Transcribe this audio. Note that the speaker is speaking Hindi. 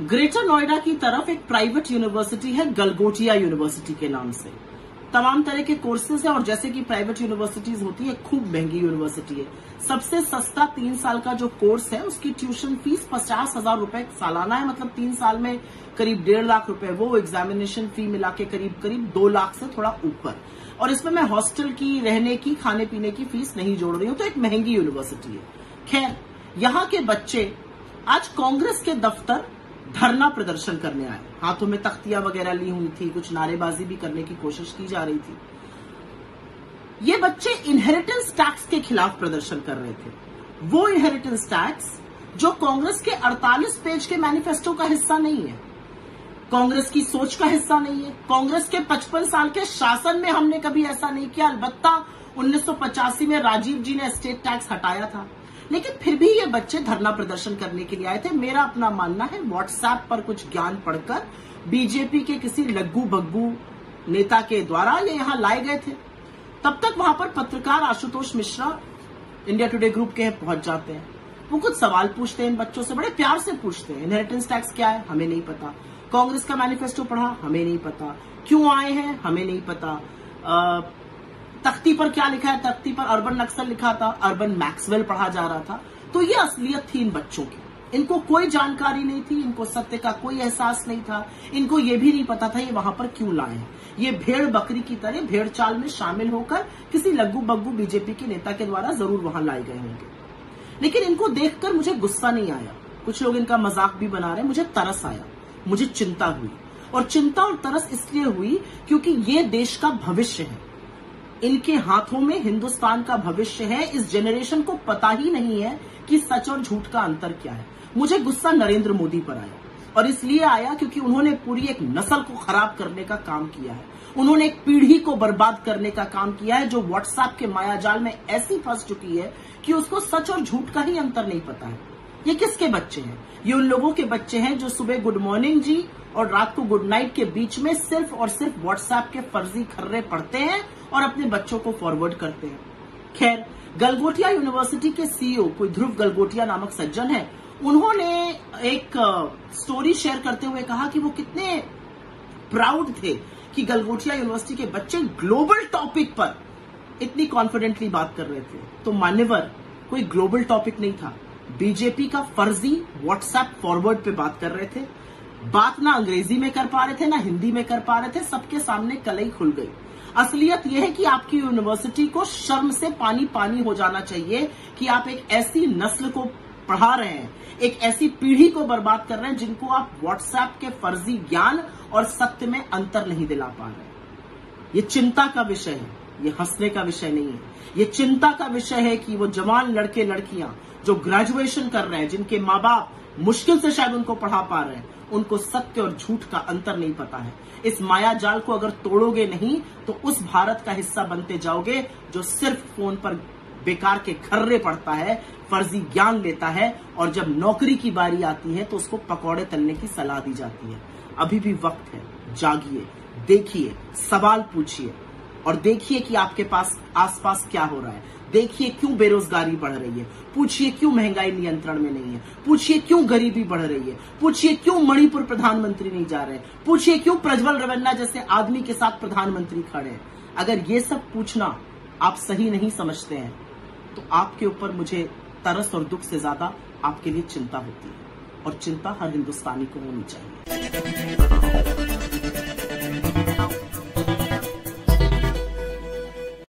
ग्रेटर नोएडा की तरफ एक प्राइवेट यूनिवर्सिटी है गलगोटिया यूनिवर्सिटी के नाम से। तमाम तरह के कोर्सेज है और जैसे कि प्राइवेट यूनिवर्सिटीज होती है, खूब महंगी यूनिवर्सिटी है। सबसे सस्ता 3 साल का जो कोर्स है उसकी ट्यूशन फीस 50,000 रुपए सालाना है, मतलब 3 साल में करीब 1.5 लाख रुपए, वो एग्जामिनेशन फी मिला के करीब 2 लाख से थोड़ा ऊपर। और इसमें मैं हॉस्टल की, रहने की, खाने पीने की फीस नहीं जोड़ रही हूं, तो एक महंगी यूनिवर्सिटी है। खैर, यहाँ के बच्चे आज कांग्रेस के दफ्तर धरना प्रदर्शन करने आए। हाथों में तख्तियां वगैरह ली हुई थी, कुछ नारेबाजी भी करने की कोशिश की जा रही थी। ये बच्चे इनहेरिटेंस टैक्स के खिलाफ प्रदर्शन कर रहे थे। वो इनहेरिटेंस टैक्स जो कांग्रेस के 48 पेज के मैनिफेस्टो का हिस्सा नहीं है, कांग्रेस की सोच का हिस्सा नहीं है। कांग्रेस के 55 साल के शासन में हमने कभी ऐसा नहीं किया। अलबत्ता 1985 में राजीव जी ने एस्टेट टैक्स हटाया था, लेकिन फिर भी ये बच्चे धरना प्रदर्शन करने के लिए आए थे। मेरा अपना मानना है व्हाट्सएप पर कुछ ज्ञान पढ़कर बीजेपी के किसी लग्गू बग्गू नेता के द्वारा ये यहां लाए गए थे। तब तक वहां पर पत्रकार Ashutosh Mishra India today group के पहुंच जाते हैं। वो कुछ सवाल पूछते हैं इन बच्चों से, बड़े प्यार से पूछते हैं। इनहेरिटेंस टैक्स क्या है, हमें नहीं पता। कांग्रेस का मैनिफेस्टो पढ़ा, हमें नहीं पता। क्यों आए हैं, हमें नहीं पता। तख्ती पर क्या लिखा है, तख्ती पर अर्बन नक्सल लिखा था, अर्बन मैक्सवेल पढ़ा जा रहा था। तो ये असलियत थी इन बच्चों की। इनको कोई जानकारी नहीं थी, इनको सत्य का कोई एहसास नहीं था। इनको ये भी नहीं पता था ये वहां पर क्यों लाए हैं। ये भेड़ बकरी की तरह भेड़ चाल में शामिल होकर किसी लग्गू बग्गू बीजेपी के नेता के द्वारा जरूर वहां लाए गए होंगे। लेकिन इनको देखकर मुझे गुस्सा नहीं आया। कुछ लोग इनका मजाक भी बना रहे, मुझे तरस आया, मुझे चिंता हुई। और चिंता और तरस इसलिए हुई क्योंकि ये देश का भविष्य है। इनके हाथों में हिंदुस्तान का भविष्य है। इस जनरेशन को पता ही नहीं है कि सच और झूठ का अंतर क्या है। मुझे गुस्सा नरेंद्र मोदी पर आया, और इसलिए आया क्योंकि उन्होंने पूरी एक नस्ल को खराब करने का काम किया है। उन्होंने एक पीढ़ी को बर्बाद करने का काम किया है, जो व्हाट्सएप के मायाजाल में ऐसी फंस चुकी है कि उसको सच और झूठ का ही अंतर नहीं पता है। ये किसके बच्चे हैं? ये उन लोगों के बच्चे हैं जो सुबह गुड मॉर्निंग जी और रात को गुड नाइट के बीच में सिर्फ और सिर्फ व्हाट्सएप के फर्जी खर्रे पढ़ते हैं और अपने बच्चों को फॉरवर्ड करते हैं। खैर, गलगोटिया यूनिवर्सिटी के सीईओ कोई ध्रुव गलगोटिया नामक सज्जन है। उन्होंने एक स्टोरी शेयर करते हुए कहा कि वो कितने प्राउड थे कि गलगोटिया यूनिवर्सिटी के बच्चे ग्लोबल टॉपिक पर इतनी कॉन्फिडेंटली बात कर रहे थे। तो मान्यवर, कोई ग्लोबल टॉपिक नहीं था। बीजेपी का फर्जी व्हाट्सएप फॉरवर्ड पे बात कर रहे थे। बात ना अंग्रेजी में कर पा रहे थे, ना हिंदी में कर पा रहे थे। सबके सामने कलई खुल गई। असलियत यह है कि आपकी यूनिवर्सिटी को शर्म से पानी पानी हो जाना चाहिए कि आप एक ऐसी नस्ल को पढ़ा रहे हैं, एक ऐसी पीढ़ी को बर्बाद कर रहे हैं जिनको आप व्हाट्सएप के फर्जी ज्ञान और सत्य में अंतर नहीं दिला पा रहे हैं। ये चिंता का विषय है, ये हंसने का विषय नहीं है। ये चिंता का विषय है कि वो जवान लड़के लड़कियां जो ग्रेजुएशन कर रहे हैं, जिनके माँ बाप मुश्किल से शायद उनको पढ़ा पा रहे हैं, उनको सत्य और झूठ का अंतर नहीं पता है। इस माया जाल को अगर तोड़ोगे नहीं तो उस भारत का हिस्सा बनते जाओगे जो सिर्फ फोन पर बेकार के खर्रे पड़ता है, फर्जी ज्ञान लेता है, और जब नौकरी की बारी आती है तो उसको पकौड़े तलने की सलाह दी जाती है। अभी भी वक्त है, जागिए, देखिए, सवाल पूछिए और देखिए कि आपके पास आसपास क्या हो रहा है। देखिए क्यों बेरोजगारी बढ़ रही है, पूछिए क्यों महंगाई नियंत्रण में नहीं है, पूछिए क्यों गरीबी बढ़ रही है, पूछिए क्यों मणिपुर प्रधानमंत्री नहीं जा रहे, पूछिए क्यों प्रज्वल रवन्ना जैसे आदमी के साथ प्रधानमंत्री खड़े हैं। अगर ये सब पूछना आप सही नहीं समझते हैं तो आपके ऊपर मुझे तरस और दुख से ज्यादा आपके लिए चिंता होती है, और चिंता हर हिंदुस्तानी को होनी चाहिए।